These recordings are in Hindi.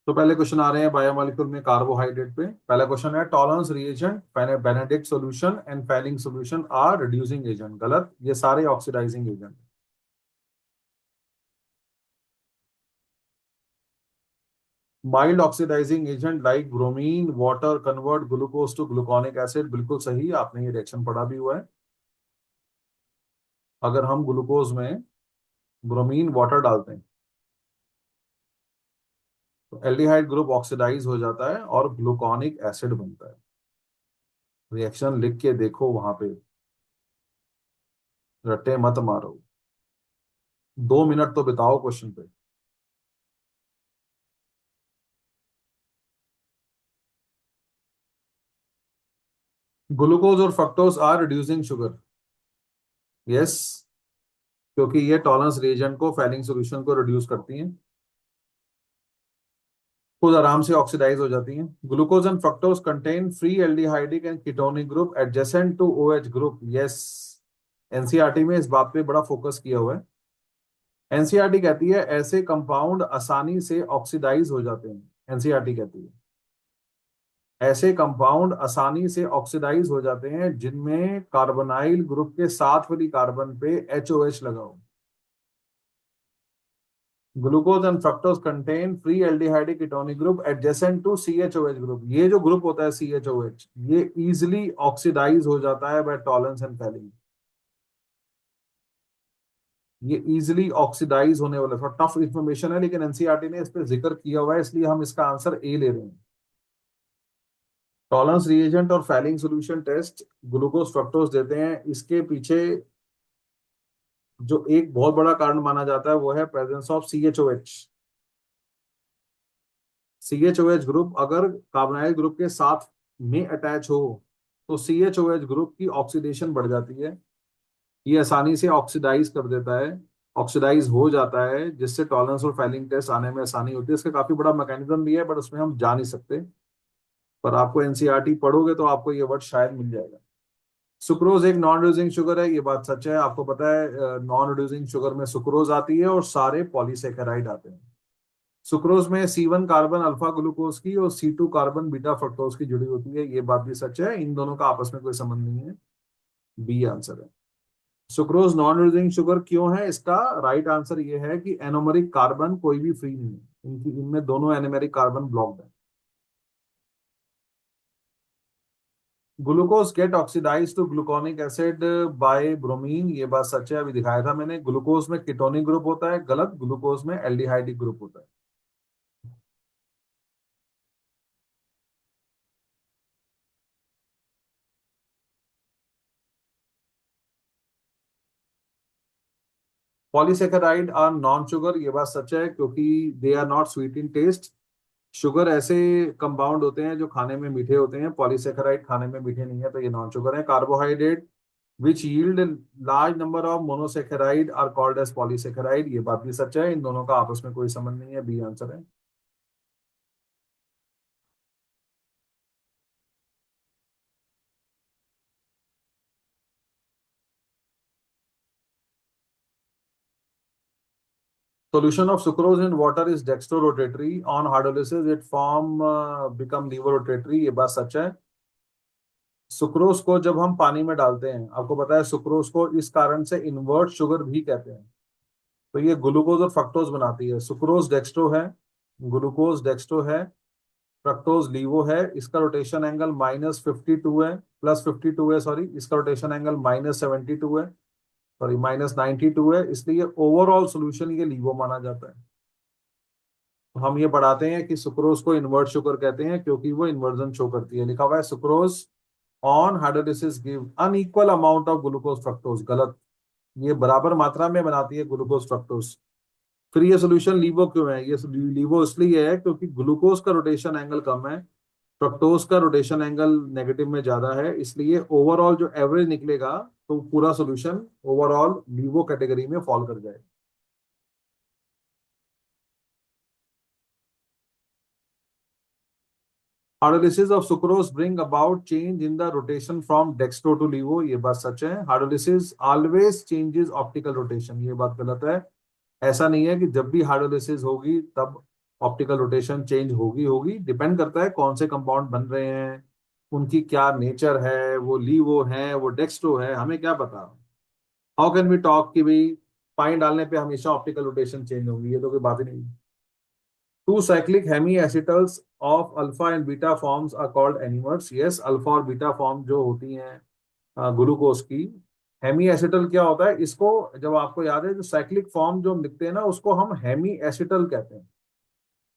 तो पहले क्वेश्चन आ रहे हैं बायोमोलिक्यूल में कार्बोहाइड्रेट पे। पहला क्वेश्चन है Tollens reagent, Benedict solution and Fehling solution are reducing agent. गलत, ये सारे oxidising agent. Mild oxidising agent like bromine water convert glucose to gluconic acid. बिल्कुल सही, आपने ये रिएक्शन पढ़ा भी हुआ है। अगर हम ग्लूकोज में ब्रोमीन वाटर डालते हैं तो एल्डिहाइड ग्रुप ऑक्सीडाइज हो जाता है और ग्लूकोनिक एसिड बनता है। रिएक्शन लिख के देखो वहां पे, रट्टे मत मारो। 2 मिनट तो बिताओ क्वेश्चन पे। ग्लूकोज और fructose are reducing sugar. Yes, क्योंकि ये टॉलरेंस रिएजेंट को, फैलिंग सॉल्यूशन को रिड्यूस करती हैं, खुद आराम से ऑक्सीडाइज हो जाती हैं। Glucose and fructose contain free aldehydic and ketonic group adjacent to OH group. Yes, NCERT में इस बात पे बड़ा फोकस किया हुआ है। एनसीईआरटी कहती है ऐसे कंपाउंड आसानी से ऑक्सीडाइज हो जाते हैं। एनसीईआरटी कहती है ऐसे कंपाउंड आसानी से ऑक्सीडाइज हो जाते हैं जिनमें कार्बोनाइल ग्रुप के साथ वाली कार्बन पे एचओएच लगा हो। Glucose and fructose contain free aldehydic ketonic group adjacent to CHOH group. ये जो ग्रुप होता है सीएचओएच, ये इजिली ऑक्सीडाइज हो जाता है बाय टॉलरेंस एंड फैलिंग। ये इजिली ऑक्सीडाइज होने वाला, थोड़ा टफ इंफॉर्मेशन है लेकिन एनसीईआरटी ने इस पे जिक्र किया हुआ है, इसलिए हम इसका आंसर ए ले रहे हैं। टॉलरेंस रिएजेंट और Fehling solution test glucose fructose देते हैं, इसके पीछे जो एक बहुत बड़ा कारण माना जाता है वो है प्रेजेंस ऑफ सीएचओएच। सीएचओएच ग्रुप अगर कार्बोनाइल ग्रुप के साथ में अटैच हो तो सीएचओएच ग्रुप की ऑक्सीडेशन बढ़ जाती है। ये आसानी से ऑक्सीडाइज कर देता है, ऑक्सीडाइज हो जाता है, जिससे टॉलरेंस और फैलिंग टेस्ट आने में आसानी होती है। इसका काफी बड़ा मैकेनिज्म भी है बट उसमें हम जा नहीं सकते। पर आपको एनसीईआरटी पढ़ोगे तो आपको ये वर्ड शायद मिल जाएगा। सुक्रोज एक नॉन रिड्यूसिंग शुगर है, ये बात सच है। आपको पता है नॉन रिड्यूसिंग शुगर में सुक्रोज आती है और सारे पॉलीसेकेराइड आते हैं। सुक्रोज में C1 कार्बन अल्फा ग्लूकोज की और C2 कार्बन बीटा फ्रक्टोज की जुड़ी होती है, ये बात भी सच है। इन दोनों का आपस में कोई संबंध नहीं है। बी आंसर है। सुक्रोज नॉन रिड्यूसिंग शुगर क्यों है, इसका राइट आंसर ये है कि एनोमेरिक कार्बन कोई भी फ्री नहीं है, इनकी इनमें दोनों एनोमेरिक कार्बन ब्लॉक्ड है। Glucose get oxidise to gluconic acid by bromine, ये बात सच है, अभी दिखाया था मैंने। ग्लूकोज में कीटोनिक ग्रुप होता है, गलत, ग्लूकोज में एल्डिहाइडिक ग्रुप होता है। पॉलीसेकेराइड आर नॉन शुगर, ये बात सच है, क्योंकि they are not sweet in taste. Sugar ऐसे कंपाउंड होते हैं जो खाने में मीठे होते हैं, पॉलीसेकेराइड खाने में मीठे नहीं है, तो ये नॉन शुगर है। Carbohydrate which yield large number of monosaccharide are called as polysaccharide, ये बात भी सच है। इन दोनों का आपस में कोई संबंध नहीं है, बी आंसर है। Solution of sucrose in water is dextrorotatory. On hydrolysis, it form become levorotatory. ये बात सच है। सुक्रोज को जब हम पानी में डालते हैं, आपको पता है सुक्रोज को इस कारण से इन्वर्ट शुगर भी कहते हैं। तो ये ग्लूकोज और फ्रक्टोज बनाती है। सुक्रोज डेक्स्ट्रो है, ग्लूकोज डेक्स्ट्रो है, फ्रक्टोज लीवो है। इसका रोटेशन एंगल -52 है, +52 है, सॉरी। इसका रोटेशन एंगल -72 है, सॉरी -92 है। इसलिए ओवरऑल सोल्यूशन ये लीवो माना जाता है। तो हम ये पढ़ाते हैं कि सुक्रोज को इन्वर्ट शुगर कहते हैं क्योंकि वो इन्वर्जन शो करती है। लिखा हुआ है sucrose on hydrolysis give unequal amount of glucose fructose, गलत। ये बराबर मात्रा में बनाती है ग्लूकोज फ्रक्टोज। फिर ये सोल्यूशन लीवो क्यों है, ये लीवो इसलिए है क्योंकि ग्लूकोज का रोटेशन एंगल कम है, फ्रक्टोज का रोटेशन एंगल नेगेटिव में ज्यादा है, इसलिए ओवरऑल जो एवरेज निकलेगा तो पूरा सोल्यूशन ओवरऑल लीवो कैटेगरी में फॉल कर जाएगा। Hydrolysis of sucrose bring about change in the rotation from dextro to laevo, ये बात सच है। Hydrolysis always changes optical rotation, ये बात गलत है। ऐसा नहीं है कि जब भी हाइड्रोलिसिस होगी तब ऑप्टिकल रोटेशन चेंज होगी होगी, डिपेंड करता है कौन से कंपाउंड बन रहे हैं, उनकी क्या नेचर है, वो लीवो है वो डेक्स्ट्रो है, हमें क्या पता। हाउ कैन वी टॉक कि भाई पानी डालने पे हमेशा ऑप्टिकल रोटेशन चेंज होगी, ये तो कोई बात ही नहीं। Two cyclic hemiacetals of alpha and beta forms are called anomers. Yes, alpha और बीटा फॉर्म जो होती हैं ग्लूकोज की, हेमी एसिटल क्या होता है, इसको जब आपको याद है, जो साइक्लिक फॉर्म जो हम लिखते हैं ना उसको हम हेमी एसिटल कहते हैं।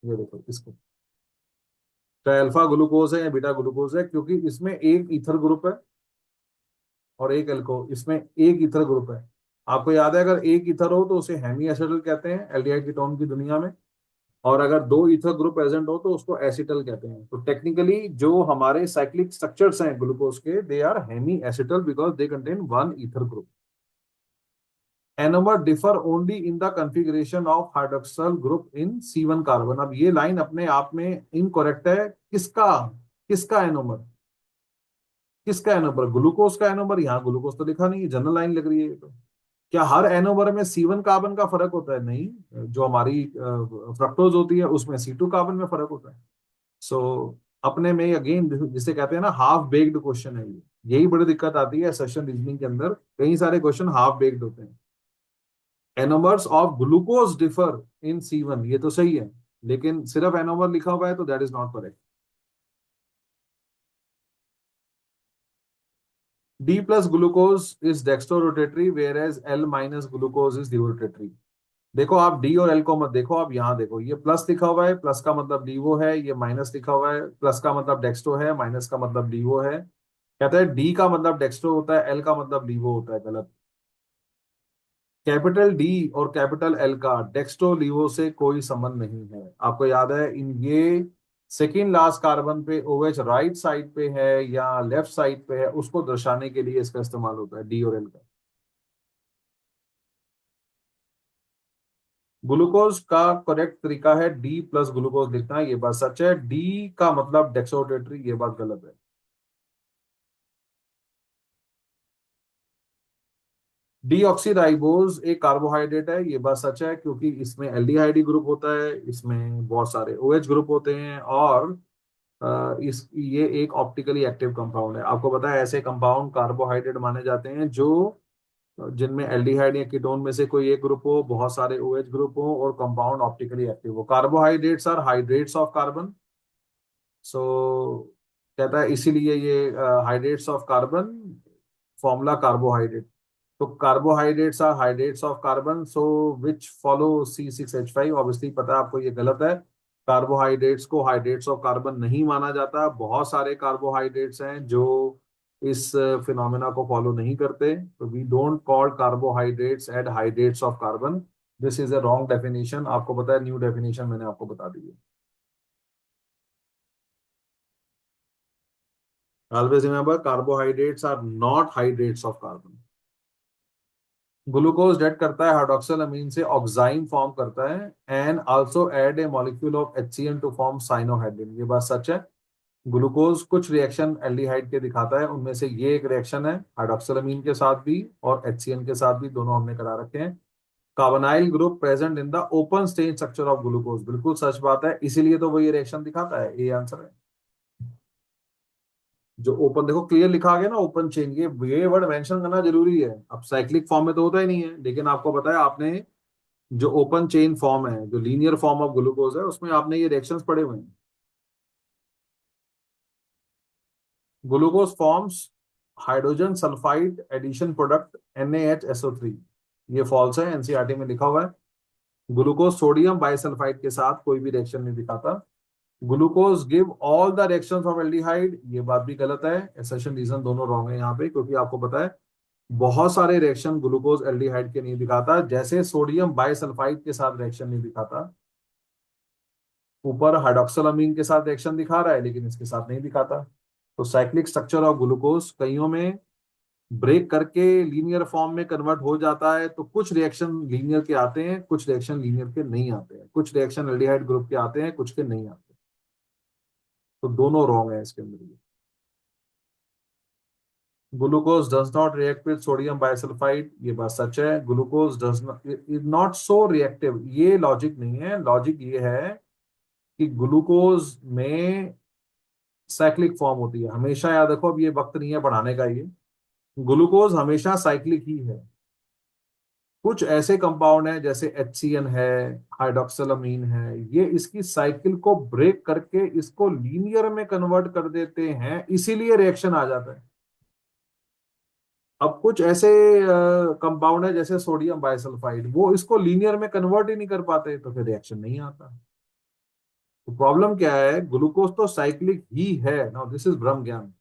ये देखो इसको, चाहे अल्फा ग्लूकोज है या बीटा ग्लूकोज है, क्योंकि इसमें एक ईथर ग्रुप है और एक एल्को, इसमें एक ईथर ग्रुप है। आपको याद है, अगर एक ईथर हो तो उसे हेमी एसिटल कहते हैं एल्डिहाइड कीटोन की दुनिया में, और अगर दो ईथर ग्रुप प्रेजेंट हो तो उसको एसिटल कहते हैं। तो टेक्निकली जो हमारे साइक्लिक स्ट्रक्चर्स हैं ग्लूकोज के, they are hemi acetal because they contain one ether group. Anomer differ only in the configuration of hydroxyl group in C1 carbon. अब ये लाइन अपने आप में इनकरेक्ट है। किसका? किसका एनोमर? किसका एनोमर? ग्लूकोज का एनोमर। यहाँ ग्लूकोज तो लिखा नहीं है, जनरल लाइन लग रही है ये तो। क्या हर एनोमर में C1 कार्बन का फर्क होता है? नहीं। जो हमारी फ्रक्टोज होती है उसमें C2 कार्बन में फर्क होता है। सो अपने में अगेन जिसे कहते हैं ना, हाफ बेक्ड क्वेश्चन है ये। यही बड़ी दिक्कत आती है सेशन रीजनिंग के अंदर, कई सारे क्वेश्चन हाफ बेक्ड होते हैं। Anomers of glucose differ in C1, ये तो सही है, लेकिन सिर्फ एनोमर लिखा हुआ है तो that is not correct. D plus glucose is dextrorotatory whereas L minus glucose is laevorotatory. देखो आप डी और एल को मत देखो, आप यहाँ देखो, ये प्लस लिखा हुआ है, प्लस का मतलब डीवो है, ये माइनस लिखा हुआ है, प्लस का मतलब डेक्स्ट्रो है, माइनस का मतलब डीवो है। कहता है डी का मतलब डेक्स्ट्रो होता है, एल का मतलब डीवो होता है। गलत। कैपिटल डी और कैपिटल एल का डेक्स्ट्रो लीवो से कोई संबंध नहीं है। आपको याद है, इन ये सेकेंड लास्ट कार्बन पे OH राइट साइड पे है या लेफ्ट साइड पे है, उसको दर्शाने के लिए इसका इस्तेमाल होता है, डी और एल का। ग्लूकोज का करेक्ट तरीका है डी प्लस ग्लूकोज लिखना, ये बात सच है। डी का मतलब डेक्सोरोटेटरी, ये बात गलत है। डीऑक्सीराइबोज एक कार्बोहाइड्रेट है, ये बात सच है, क्योंकि इसमें एल्डिहाइड ग्रुप होता है, इसमें बहुत सारे OH ग्रुप होते हैं, और इस ये एक ऑप्टिकली एक्टिव कंपाउंड है। आपको पता है ऐसे कंपाउंड कार्बोहाइड्रेट माने जाते हैं जो जिनमें एल्डिहाइड या कीटोन में से कोई एक ग्रुप हो, बहुत सारे OH ग्रुप हो और कंपाउंड ऑप्टिकली एक्टिव हो। Carbohydrates are hydrates of carbon. So कहता है इसीलिए ये hydrates of carbon, formula carbohydrate. तो carbohydrates are hydrates of carbon, so which follow C6H5। Obviously पता है आपको ये गलत है। कार्बोहाइड्रेट्स को हाइड्रेट्स ऑफ कार्बन नहीं माना जाता। बहुत सारे कार्बोहाइड्रेट्स हैं जो इस फिनोमेना को फॉलो नहीं करते। तो we don't call carbohydrates at hydrates of carbon. This is a wrong definition. आपको पता है न्यू डेफिनेशन मैंने आपको बता दी है। Always remember, carbohydrates are not hydrates of carbon. Glucose डेट करता है हाइड्रोक्सिल अमीन से ऑक्साइन फॉर्म करता है and also add a molecule of HCN to form cyanohydrin, ये बात सच है। ग्लूकोज कुछ रिएक्शन एल्डिहाइड के दिखाता है, उनमें से ये एक रिएक्शन है हाइड्रोक्सिल अमीन के साथ भी और HCN के साथ भी, दोनों हमने करा रखे हैं। Carbonyl group present in the open stage structure of glucose, बिल्कुल सच बात है, इसीलिए तो वो ये रिएक्शन दिखाता है। ये आंसर है। जो ओपन, देखो क्लियर लिखा गया ना ओपन चेन, ये वर्ड मेंशन करना जरूरी है। अब साइक्लिक फॉर्म में तो होता ही नहीं है, लेकिन आपको पता है, आपने जो ओपन चेन फॉर्म है, जो लीनियर फॉर्म ऑफ ग्लूकोज है, उसमें आपने ये रिएक्शंस पढ़े हुए हैं। Glucose forms hydrogen sulphide addition product NaHSO3, ये फॉल्स है, एनसीईआरटी में लिखा हुआ है। ग्लूकोज सोडियम बाइसल्फाइड के साथ कोई भी रिएक्शन नहीं दिखाता। Glucose give all the reactions of aldehyde, ये बात भी गलत है। एसेशन रीजन दोनों रॉन्ग है यहाँ पे, क्योंकि आपको पता है बहुत सारे रिएक्शन ग्लूकोज एल्डिहाइड के नहीं दिखाता, जैसे सोडियम बाइसल्फाइड के साथ रिएक्शन नहीं दिखाता। ऊपर हाइड्रोक्सिल अमीन के साथ रिएक्शन दिखा रहा है, लेकिन इसके साथ नहीं दिखाता। तो साइक्लिक स्ट्रक्चर ऑफ ग्लूकोज कईयों में ब्रेक करके लीनियर फॉर्म में कन्वर्ट हो जाता है। तो कुछ रिएक्शन लीनियर के आते हैं, कुछ रिएक्शन लीनियर के नहीं आते हैं, कुछ रिएक्शन एल्डिहाइड ग्रुप के आते हैं, कुछ के नहीं आते। तो दोनों रॉन्ग है इसके अंदर। Glucose does not react with sodium bisulphide, ये बात सच है। Glucose does not, is not so reactive, ये लॉजिक नहीं है। लॉजिक ये है कि ग्लूकोज में साइक्लिक फॉर्म होती है, हमेशा याद रखो। अब ये वक्त नहीं है पढ़ाने का, ये ग्लूकोज हमेशा साइक्लिक ही है। कुछ ऐसे कंपाउंड हैं जैसे HCN है, हाइड्रोक्सिलामीन है, ये इसकी साइकिल को ब्रेक करके इसको लीनियर में कन्वर्ट कर देते हैं, इसीलिए रिएक्शन आ जाता है। अब कुछ ऐसे कंपाउंड है जैसे सोडियम बाइसल्फाइड, वो इसको लीनियर में कन्वर्ट ही नहीं कर पाते, तो फिर रिएक्शन नहीं आता। तो प्रॉब्लम क्या है, ग्लूकोज तो साइक्लिक ही है। नाउ दिस इज ब्रह्म ज्ञान।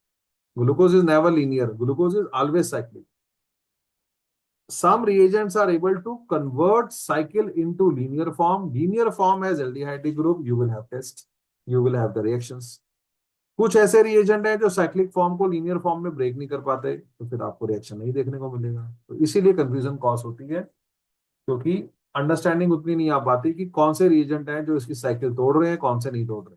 Glucose is never linear, glucose is always cyclic. Some reagents are able to convert cycle into linear form. Linear form has aldehyde group. You will have test. You will have the reactions. कुछ ऐसे रिएजेंट हैं जो साइक्लिक फॉर्म को लीनियर फॉर्म में ब्रेक नहीं कर पाते, तो फिर आपको रिएक्शन नहीं देखने को मिलेगा। तो इसीलिए कंफ्यूजन कॉज होती है, क्योंकि अंडरस्टैंडिंग उतनी नहीं आ पाती कि कौन से रिएजेंट हैं जो इसकी साइकिल तोड़ रहे हैं, कौन से नहीं तोड़ रहे।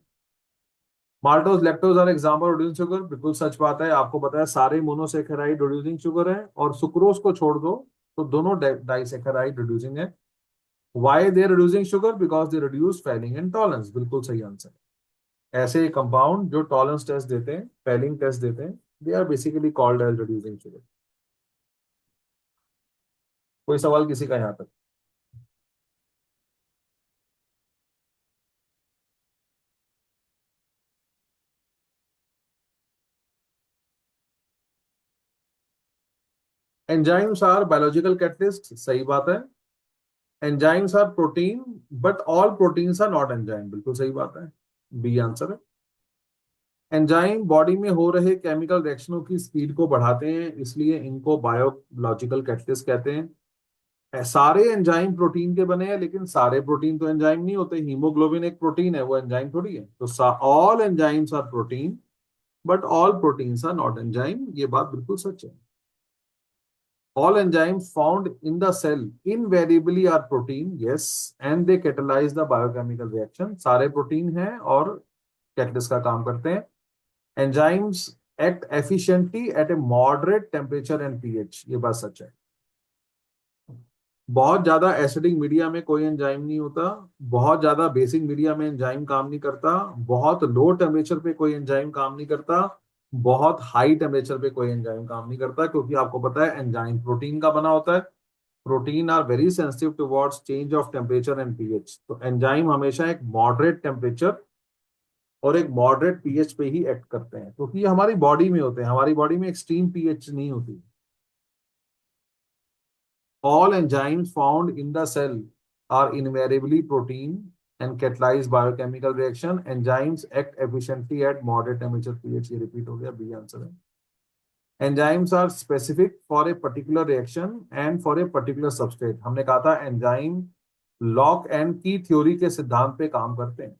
Maltose lactose are example producing sugar, बिल्कुल सच बात है। आपको पता है सारे मोनोसेकेराइड प्रोड्यूसिंग शुगर है, और सुक्रोज को छोड़ दो तो दोनों डाइसेकेराइड प्रोड्यूसिंग है। Why they reducing sugar? Because they reduce falling and tolerance. बिल्कुल सही आंसर है। ऐसे कंपाउंड जो टॉलरेंस टेस्ट देते हैं, फैलिंग टेस्ट देते हैं, they are basically called as reducing sugar. कोई सवाल किसी का यहाँ तक? एंजाइम्स आर बायोलॉजिकल कैटलिस्ट, सही बात है। Enzymes are protein, but all proteins are not enzyme, बिल्कुल सही बात है। बी आंसर है। एंजाइम बॉडी में हो रहे केमिकल रिएक्शनों की स्पीड को बढ़ाते हैं, इसलिए इनको बायोलॉजिकल कैटलिस्ट कहते हैं। सारे एंजाइम प्रोटीन के बने हैं, लेकिन सारे प्रोटीन तो एंजाइम नहीं होते। हीमोग्लोबिन एक प्रोटीन है, वो एंजाइम थोड़ी है। तो all enzymes are protein, but all proteins are not enzyme, ये बात बिल्कुल सच है। All enzymes found in the cell invariably are protein, yes, and they catalyze the biochemical reaction. सारे प्रोटीन हैं और कैटलिस्ट का काम करते हैं। Enzymes act efficiently at a moderate temperature and pH, ये बात सच है। बहुत ज्यादा एसिडिक मीडिया में कोई एंजाइम नहीं होता, बहुत ज्यादा बेसिक मीडिया में एंजाइम काम नहीं करता, बहुत लो टेम्परेचर पे कोई एंजाइम काम नहीं करता, बहुत हाई टेम्परेचर पे कोई एंजाइम काम नहीं करता, क्योंकि आपको पता है एंजाइम प्रोटीन का बना होता है। Protein are very sensitive towards change of temperature and pH. तो एंजाइम हमेशा एक मॉडरेट टेम्परेचर और एक मॉडरेट पीएच पे ही एक्ट करते हैं, क्योंकि ये हमारी बॉडी में होते हैं। हमारी बॉडी में एक्सट्रीम पीएच नहीं होती। All enzymes found in the cell are invariably protein and catalyze biochemical reaction. Enzymes act efficiently at moderate temperature pH. ये repeat हो गया, B आंसर है। Enzymes are specific for a particular reaction and for a particular substrate. हमने कहा था एंजाइम लॉक एंड की थ्योरी के सिद्धांत पे काम करते हैं।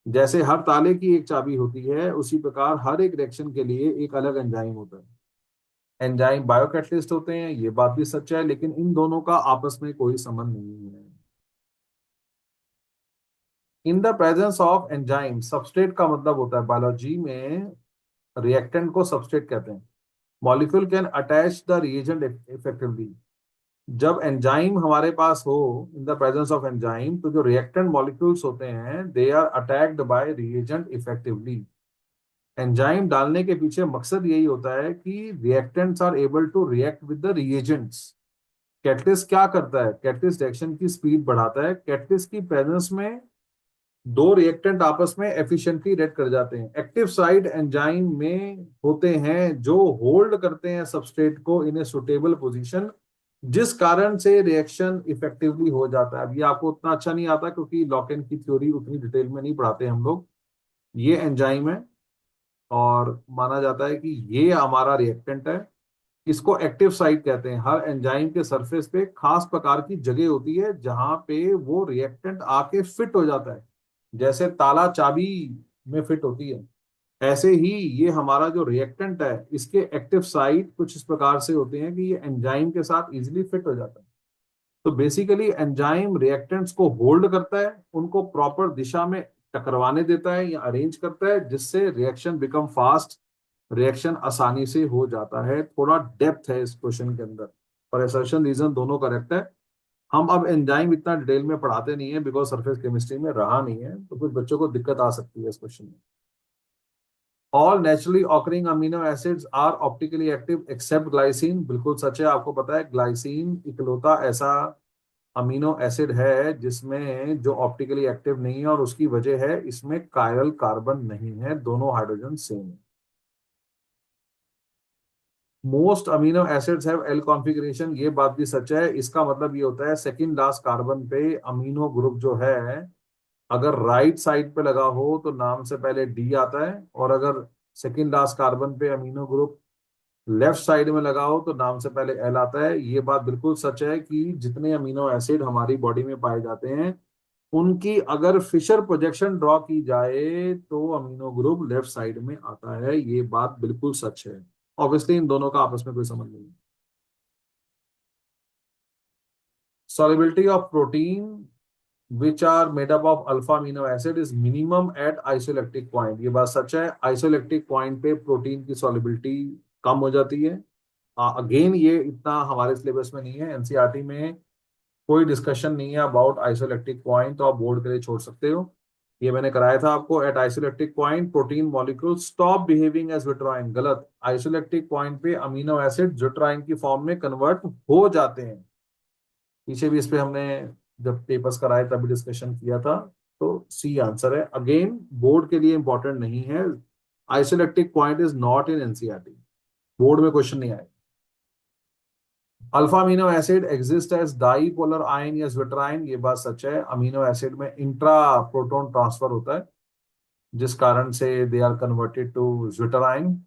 जैसे हर ताले की एक चाबी होती है, उसी प्रकार हर एक रिएक्शन के लिए एक अलग एंजाइम होता है। एंजाइम बायोकैटलिस्ट होते हैं, ये बात भी सच है, लेकिन इन दोनों का आपस में कोई संबंध नहीं है। इन the presence of enzyme, substrate का मतलब होता है बायोलॉजी में, रिएक्टेंट को सबस्ट्रेट कहते हैं। Molecule can attach the reagent effectively. जब एंजाइम हमारे पास हो, in the presence of enzyme, तो जो रिएक्टेंट मॉलिक्यूल्स होते हैं, they are attacked by reagent effectively. Enzyme डालने के पीछे मकसद यही होता है कि reactants are able to react with the reagents. Catalyst क्या करता है? कैटलिस्ट रिएक्शन की स्पीड बढ़ाता है। कैटलिस्ट की प्रेजेंस में दो रिएक्टेंट आपस में एफिशिएंटली रिएक्ट कर जाते हैं। एक्टिव साइट एंजाइम में होते हैं जो होल्ड करते हैं सबस्ट्रेट को इन ए सुटेबल पोजीशन, जिस कारण से रिएक्शन इफेक्टिवली हो जाता है। अब ये आपको उतना अच्छा नहीं आता, क्योंकि लॉकेन की थ्योरी उतनी डिटेल में नहीं पढ़ाते हम लोग। ये एंजाइम है और माना जाता है कि ये हमारा रिएक्टेंट है। इसको एक्टिव साइट कहते हैं। हर एंजाइम के सरफेस पे खास प्रकार की जगह होती है जहां पे वो रिएक्टेंट आके फिट हो जाता है, जैसे ताला चाबी में फिट होती है। ऐसे ही ये हमारा जो रिएक्टेंट है, इसके एक्टिव साइट कुछ इस प्रकार से होते हैं कि ये एंजाइम के साथ इजीली फिट हो जाता है। तो बेसिकली एंजाइम रिएक्टेंट्स को होल्ड करता है, उनको प्रॉपर दिशा में टकरवाने देता है या अरेंज करता है, जिससे रिएक्शन बिकम फास्ट, रिएक्शन आसानी से हो जाता है। थोड़ा डेप्थ है इस क्वेश्चन के अंदर, पर असर्शन रीजन दोनों करेक्ट है। हम अब एंजाइम इतना डिटेल में पढ़ाते नहीं है बिकॉज सरफेस केमिस्ट्री में रहा नहीं है, तो कुछ बच्चों को दिक्कत आ सकती है इस क्वेश्चन में। All naturally occurring amino acids are optically active except glycine, बिल्कुल सच है। आपको पता है ग्लाइसिन इकलौता ऐसा अमीनो एसिड है जिसमें जो ऑप्टिकली एक्टिव नहीं है, और उसकी वजह है इसमें कायरल कार्बन नहीं है, दोनों हाइड्रोजन सेम है। Most amino acids have L configuration, ये बात भी सच है। इसका मतलब ये होता है सेकंड लास्ट कार्बन पे अमीनो ग्रुप जो है, अगर राइट साइड पे लगा हो तो नाम से पहले डी आता है, और अगर सेकंड लास्ट कार्बन पे अमीनो ग्रुप लेफ्ट साइड में लगा हो तो नाम से पहले एल आता है। ये बात बिल्कुल सच है कि जितने अमीनो एसिड हमारी बॉडी में पाए जाते हैं, उनकी अगर फिशर प्रोजेक्शन ड्रॉ की जाए तो अमीनो ग्रुप लेफ्ट साइड में आता है। ये बात बिल्कुल सच है। ऑब्वियसली इन दोनों का आपस में कोई संबंध नहीं। solubility of protein which are made up of alpha amino acid is minimum at isolectic point, ये बात सच है। आइसोलेक्टिक पॉइंट पे प्रोटीन की solubility कम हो जाती है। अगेन ये इतना हमारे सिलेबस में नहीं है, एनसीईआरटी में कोई डिस्कशन नहीं है अबाउट आइसोलेक्टिक पॉइंट, तो आप बोर्ड के लिए छोड़ सकते हो। ये मैंने कराया था आपको। At isoelectric point protein molecule stop behaving as zwitterion, गलत। आइसोलेक्टिक पॉइंट पे अमीनो एसिड विट्राइन की फॉर्म में कन्वर्ट हो जाते हैं। पीछे भी इस पे हमने जब पेपर्स कराए तभी डिस्कशन किया था। तो सी आंसर है। अगेन बोर्ड के लिए इंपॉर्टेंट नहीं है। Isoelectric point is not in NCERT, board में क्वेश्चन नहीं आएगा। Alpha amino acid exist as dipolar ion या विट्राइन, ये बात सच है। अमीनो एसिड में इंट्रा प्रोटॉन ट्रांसफर होता है जिस कारण से they are converted to zwitterion.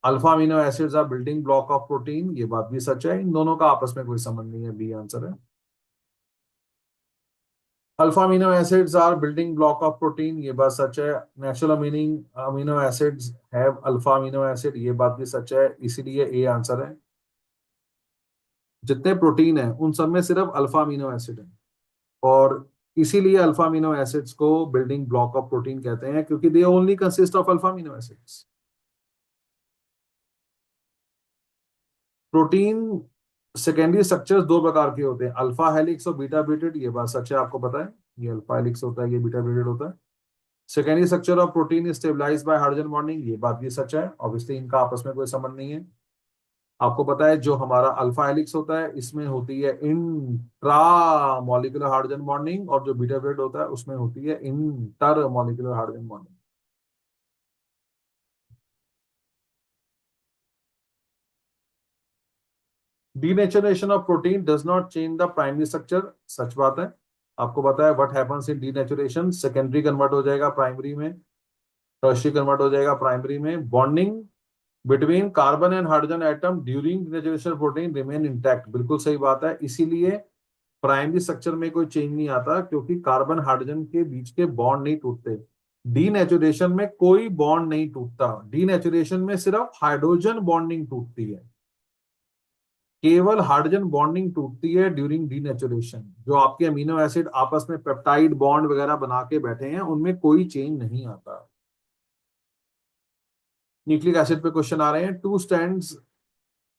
Alpha amino acids are building block of protein, ये बात भी सच है। इन दोनों का आपस में कोई संबंध नहीं है, बी आंसर है। Alpha amino acids are building block of protein, ये बात सच है। Natural meaning amino acids have alpha amino acid, ये बात भी सच है, इसीलिए ए आंसर है। जितने प्रोटीन है उन सब में सिर्फ अल्फा अमीनो एसिड है, और इसीलिए अल्फा अमीनो एसिड्स को बिल्डिंग ब्लॉक ऑफ प्रोटीन कहते हैं, क्योंकि they only consist of alpha amino acids. Protein secondary structures दो प्रकार के होते हैं, अल्फा हेलिक्स और बीटा ब्यूटेड, ये बात सच है। आपको पता है ये अल्फा हेलिक्स होता है, ये बीटा ब्यूटेड होता है। Secondary structure of protein stabilize by hydrogen bonding, ये बात भी सच है। ऑब्वियसली इनका आपस में कोई संबंध नहीं है। आपको पता है जो हमारा अल्फा हेलिक्स होता है इसमें होती है इंट्रा मॉलिक्यूलर हाइड्रोजन बॉन्डिंग, और जो बीटा ब्यूटेड होता है उसमें होती है intermolecular hydrogen bonding. Denaturation of protein does not change the primary structure, सच बात है। आपको पता है what happens in denaturation, secondary convert हो जाएगा प्राइमरी में, टर्शियरी कन्वर्ट हो जाएगा प्राइमरी में। Bonding between carbon and hydrogen atom during denaturation protein remain intact, बिल्कुल सही बात है। इसीलिए प्राइमरी स्ट्रक्चर में कोई चेंज नहीं आता, क्योंकि कार्बन हाइड्रोजन के बीच के बॉन्ड नहीं टूटते। डीनेचुरेशन में कोई बॉन्ड नहीं टूटता, डीनेचुरेशन में सिर्फ हाइड्रोजन बॉन्डिंग टूटती है। केवल हाइड्रोजन बॉन्डिंग टूटती है ड्यूरिंग डीनेचुरेशन। जो आपके अमीनो एसिड आपस में पेप्टाइड बॉन्ड वगैरह बना के बैठे हैं उनमें कोई चेंज नहीं आता। न्यूक्लिक एसिड पे क्वेश्चन आ रहे हैं। Two strands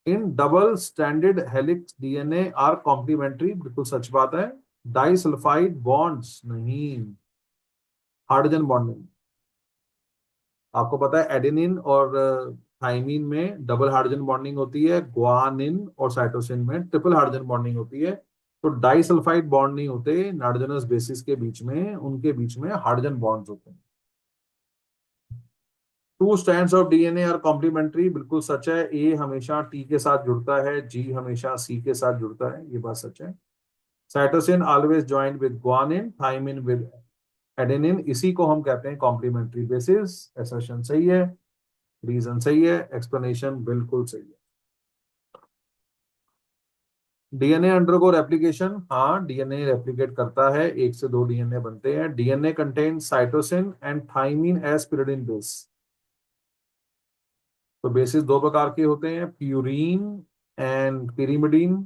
in double stranded helix DNA are complementary, बिल्कुल सच बात है। डाइसल्फाइड बॉन्ड्स नहीं, हाइड्रोजन बॉन्डिंग। आपको पता है एडेनिन और थाइमिन में डबल हाइड्रोजन बॉन्डिंग होती है, ग्वानिन और साइटोसिन में ट्रिपल हाइड्रोजन बॉन्डिंग होती है। तो डाइसल्फाइड बॉन्ड नहीं होते नाइट्रोजनस बेसिस के बीच में, उनके बीच में हाइड्रोजन बॉन्ड्स होते हैं। Two strands of DNA are complementary, बिल्कुल सच है। ए हमेशा टी के साथ जुड़ता है, जी हमेशा सी के साथ जुड़ता है, ये बात सच है। Cytosine always joint with guanine, thymine with adenine, इसी को हम कहते हैं कॉम्प्लीमेंट्री बेसिस। एसर्शन सही है, रीजन सही है, एक्सप्लेनेशन बिल्कुल सही है। डीएनए अंडरगो रेप्लिकेशन, हाँ डीएनए रेप्लिकेट करता है, एक से दो डीएनए बनते हैं। DNA contain cytosine and thymine as pyridine base. तो बेसिस दो प्रकार के होते हैं, purine and pyrimidine.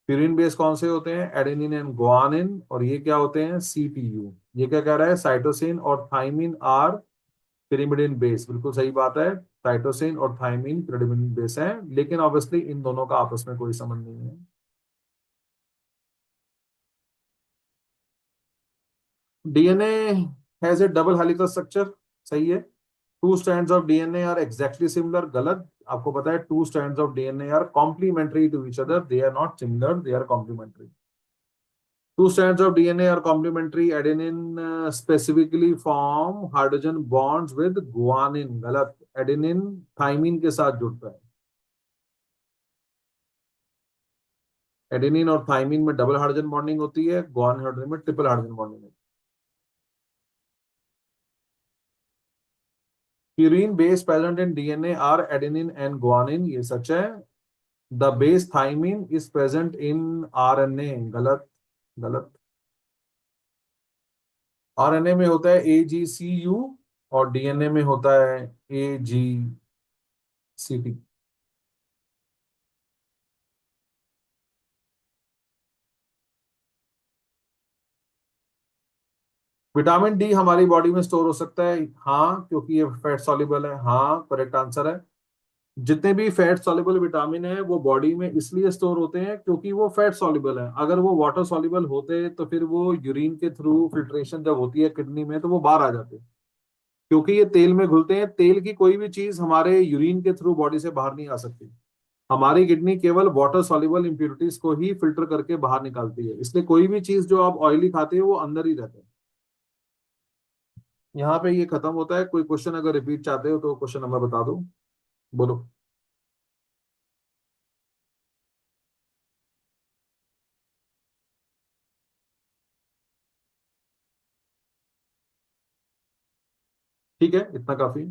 Purine base कौन से होते हैं, एडेनिन एंड गुआनिन, और ये क्या होते हैं, सीपीयू। ये क्या कह रहा है, साइटोसिन और थाइमिन आर पिरिमिडिन बेस, बिल्कुल सही बात है। साइटोसिन और थाइमिन पिरिमिडिन बेस है, लेकिन ऑब्वियसली इन दोनों का आपस में कोई संबंध नहीं है। DNA has a double helical structure, सही है। Two strands of DNA are exactly similar, गलत। आपको पता है two strands of DNA are complementary to each other, they are not similar, they are complementary. Two strands of DNA are complementary. Adenine specifically form hydrogen bonds with guanine. गलत। एडेनिन थाइमिन के साथ जुड़ता है। एडेनिन और थाइमिन में डबल हाइड्रोजन बॉन्डिंग होती है, गुआनिन हाइड्रोजन में ट्रिपल हाइड्रोजन बॉन्डिंग होती है। Purine base present in DNA are adenine and guanine, ये सच है। The base thymine is present in RNA, गलत। गलत। आरएनए में होता है AGCU और डीएनए में होता है AGCT। विटामिन डी हमारी बॉडी में स्टोर हो सकता है, हाँ, क्योंकि ये फैट सॉल्युबल है। हाँ, करेक्ट आंसर है। जितने भी फैट सॉल्युबल विटामिन है वो बॉडी में इसलिए स्टोर होते हैं क्योंकि वो फैट सॉल्युबल है। अगर वो वाटर सॉल्युबल होते तो फिर वो यूरिन के थ्रू फिल्ट्रेशन जब होती है किडनी में तो वो बाहर आ जाते। क्योंकि ये तेल में घुलते हैं, तेल की कोई भी चीज हमारे यूरिन के थ्रू बॉडी से बाहर नहीं आ सकती। हमारी किडनी केवल वाटर सॉल्युबल इंप्योरिटीज को ही फिल्टर करके बाहर निकालती है, इसलिए कोई भी चीज जो आप ऑयली खाते हो वो अंदर ही रहता है। यहाँ पे ये खत्म होता है। कोई क्वेश्चन अगर रिपीट चाहते हो तो क्वेश्चन नंबर बता दो। बोलो। ठीक है, इतना काफी।